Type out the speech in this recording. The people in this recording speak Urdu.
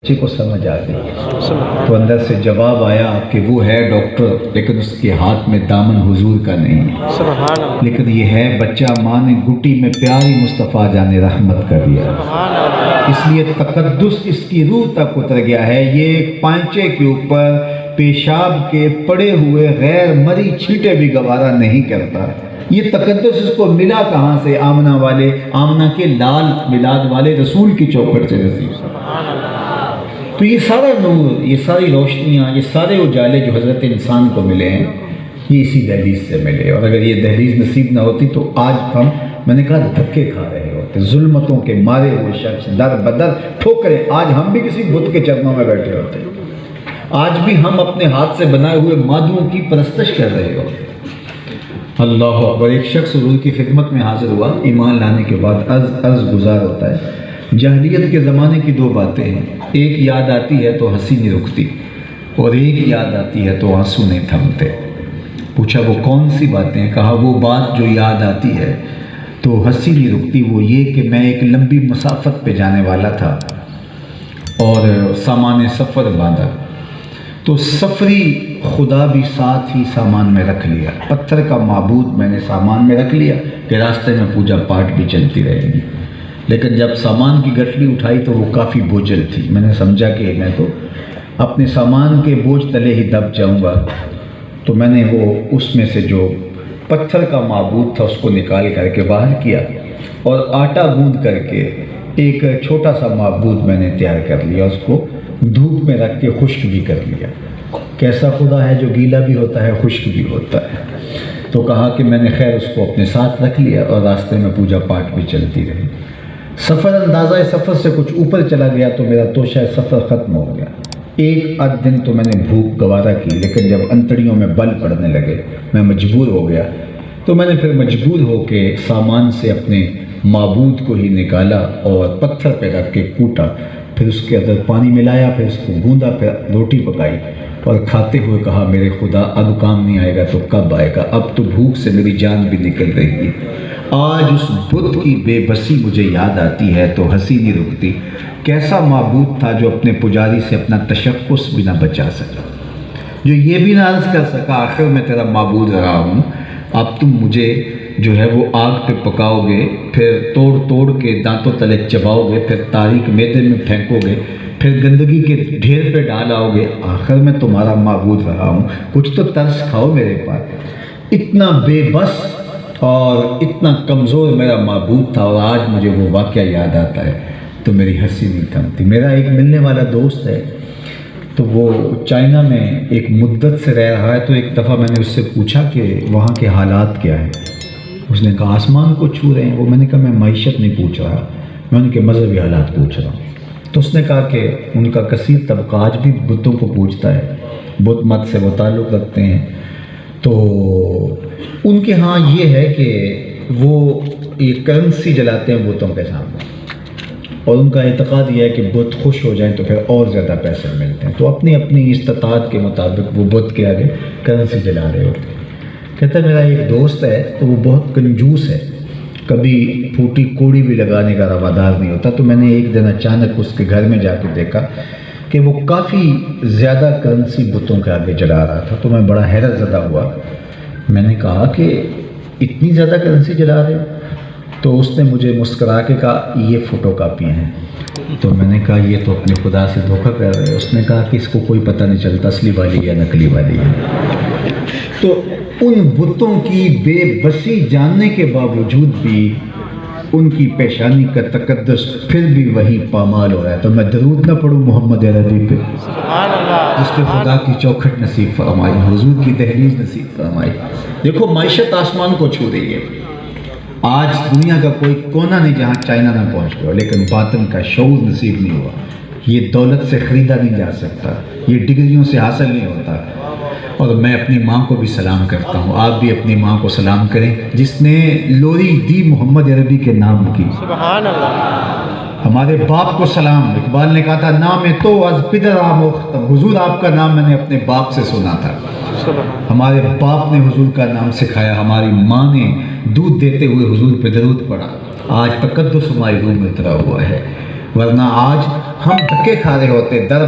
بچے کو سمجھ آ گئی تو اندر سے جواب آیا کہ وہ ہے ڈاکٹر لیکن اس کے ہاتھ میں دامن حضور کا نہیں ہے، لیکن یہ ہے بچہ ماں نے گٹی میں پیاری مصطفیٰ جان رحمت کر دیا، اس لیے تقدس اس کی روح تک اتر گیا ہے۔ یہ پانچے کے اوپر پیشاب کے پڑے ہوئے غیر مری چھینٹے بھی گوارا نہیں کرتا۔ یہ تقدس اس کو ملا کہاں سے؟ آمنہ والے، آمنہ کے لال میلاد والے رسول کی چوکھٹ سے نصیب۔ تو یہ سارا نور، یہ ساری روشنیاں، یہ سارے اجالے جو حضرت انسان کو ملے ہیں یہ اسی دہلیز سے ملے، اور اگر یہ دہلیز نصیب نہ ہوتی تو آج ہم، میں نے کہا، دھکے کھا رہے ہوتے، ظلمتوں کے مارے ہوئے شخص در بدر ٹھوکریں، آج ہم بھی کسی بت کے چرنوں میں بیٹھے ہوتے، آج بھی ہم اپنے ہاتھ سے بنائے ہوئے مادوں کی پرستش کر رہے ہوتے۔ اللہ اکبر۔ ایک شخص حضور کی خدمت میں حاضر ہوا، ایمان لانے کے بعد عرض گزار ہوتا ہے۔ جاہلیت کے زمانے کی دو باتیں ہیں، ایک یاد آتی ہے تو ہنسی نہیں رکتی، اور ایک یاد آتی ہے تو آنسو نہیں تھمتے۔ پوچھا وہ کون سی باتیں ہیں؟ کہا وہ بات جو یاد آتی ہے تو ہنسی نہیں رکتی، وہ یہ کہ میں ایک لمبی مسافت پہ جانے والا تھا اور سامان سفر باندھا، تو سفری خدا بھی ساتھ ہی سامان میں رکھ لیا، پتھر کا معبود میں نے سامان میں رکھ لیا کہ راستے میں پوجا پاٹ بھی چلتی رہے گی، لیکن جب سامان کی گٹھلی اٹھائی تو وہ کافی بوجھل تھی۔ میں نے سمجھا کہ میں تو اپنے سامان کے بوجھ تلے ہی دب جاؤں گا، تو میں نے وہ اس میں سے جو پتھر کا معبود تھا اس کو نکال کر کے باہر کیا اور آٹا گوندھ کر کے ایک چھوٹا سا معبود میں نے تیار کر لیا، اس کو دھوپ میں رکھ کے خشک بھی کر لیا۔ کیسا خدا ہے جو گیلا بھی ہوتا ہے خشک بھی ہوتا ہے؟ تو کہا کہ میں نے خیر اس کو اپنے ساتھ رکھ لیا اور راستے میں پوجا پاٹ بھی چلتی رہی۔ سفر اندازہ سفر سے کچھ اوپر چلا گیا تو میرا توشہ سفر ختم ہو گیا۔ ایک آدھ دن تو میں نے بھوک گوارا کی، لیکن جب انتڑیوں میں بل پڑنے لگے میں مجبور ہو گیا، تو میں نے پھر مجبور ہو کے سامان سے اپنے معبود کو ہی نکالا اور پتھر پہ رکھ کے کوٹا، پھر اس کے اندر پانی ملایا، پھر اس کو گوندا، پھر روٹی پکائی اور کھاتے ہوئے کہا میرے خدا اب کام نہیں آئے گا تو کب آئے گا؟ اب تو بھوک سے میری جان بھی نکل رہی ہے۔ آج اس بت کی بے بسی مجھے یاد آتی ہے تو ہنسی نہیں رکتی۔ کیسا معبود تھا جو اپنے پجاری سے اپنا تشخص بھی نہ بچا سکا، جو یہ بھی نہ عرض کر سکا آخر میں تیرا معبود رہا ہوں، اب تم مجھے جو ہے وہ آگ پہ پکاؤ گے، پھر توڑ توڑ کے دانتوں تلے چباؤ گے، پھر تاریک میدے میں پھینکو گے، پھر گندگی کے ڈھیر پہ ڈال آؤ گے، آخر میں تمہارا معبود رہا ہوں، کچھ تو ترس کھاؤ میرے پاس۔ اتنا بے بس اور اتنا کمزور میرا معبود تھا، اور آج مجھے وہ واقعہ یاد آتا ہے تو میری ہنسی نہیں تھمتی۔ میرا ایک ملنے والا دوست ہے، تو وہ چائنا میں ایک مدت سے رہ رہا ہے، تو ایک دفعہ میں نے اس سے پوچھا کہ وہاں کے حالات کیا ہیں؟ اس نے کہا آسمان کو چھو رہے ہیں۔ وہ میں نے کہا میں معیشت نہیں پوچھ رہا، میں ان کے مذہبی حالات پوچھ رہا ہوں۔ تو اس نے کہا کہ ان کا کثیر طبقہ آج بھی بتوں کو پوجتا ہے، بت مت سے وہ تعلق رکھتے ہیں، تو ان کے ہاں یہ ہے کہ وہ ایک کرنسی جلاتے ہیں بتوں کے سامنے، اور ان کا اعتقاد یہ ہے کہ بت خوش ہو جائیں تو پھر اور زیادہ پیسے ملتے ہیں، تو اپنی اپنی استطاعت کے مطابق وہ بت کے آگے کرنسی جلا رہے ہوتے ہیں۔ کہتا ہے میرا ایک دوست ہے تو وہ بہت کنجوس ہے، کبھی پھوٹی کوڑی بھی لگانے کا روادار نہیں ہوتا، تو میں نے ایک دن اچانک اس کے گھر میں جا کے دیکھا کہ وہ کافی زیادہ کرنسی بتوں کے آگے جلا رہا تھا، تو میں بڑا حیرت زدہ ہوا۔ میں نے کہا کہ اتنی زیادہ کرنسی جلا رہے ہو؟ تو اس نے مجھے مسکرا کے کہا یہ فوٹو کاپی ہیں۔ تو میں نے کہا یہ تو اپنے خدا سے دھوکہ کر رہے ہیں۔ اس نے کہا کہ اس کو کوئی پتہ نہیں چلتا اصلی والی یا نقلی والی ہے۔ تو ان بتوں کی بے بسی جاننے کے باوجود بھی ان کی پیشانی کا تقدس پھر بھی وہی پامال ہو رہا ہے۔ تو میں درود نہ پڑھوں محمد عربی پہ، جس کے خدا کی چوکھٹ نصیب فرمائی، حضور کی دہلیز نصیب فرمائی۔ دیکھو معیشت آسمان کو چھو رہی ہے، آج دنیا کا کوئی کونا نہیں جہاں چائنا نہ پہنچ گیا، لیکن باطن کا شعور نصیب نہیں ہوا۔ یہ دولت سے خریدا نہیں جا سکتا، یہ ڈگریوں سے حاصل نہیں ہوتا۔ اور میں اپنی ماں کو بھی سلام کرتا ہوں، آپ بھی اپنی ماں کو سلام کریں جس نے لوری دی محمد عربی کے نام کی۔ سبحان اللہ۔ ہمارے باپ کو سلام۔ اقبال نے کہا تھا نام تو از پدر آموختم، حضور آپ کا نام میں نے اپنے باپ سے سنا تھا، ہمارے باپ نے حضور کا نام سکھایا، ہماری ماں نے دودھ دیتے ہوئے حضور پہ درود پڑھا، آج تقدس ہماری روح میں اترا ہوا ہے۔ ورنہ آج ہم دھکے کھا رہے ہوتے در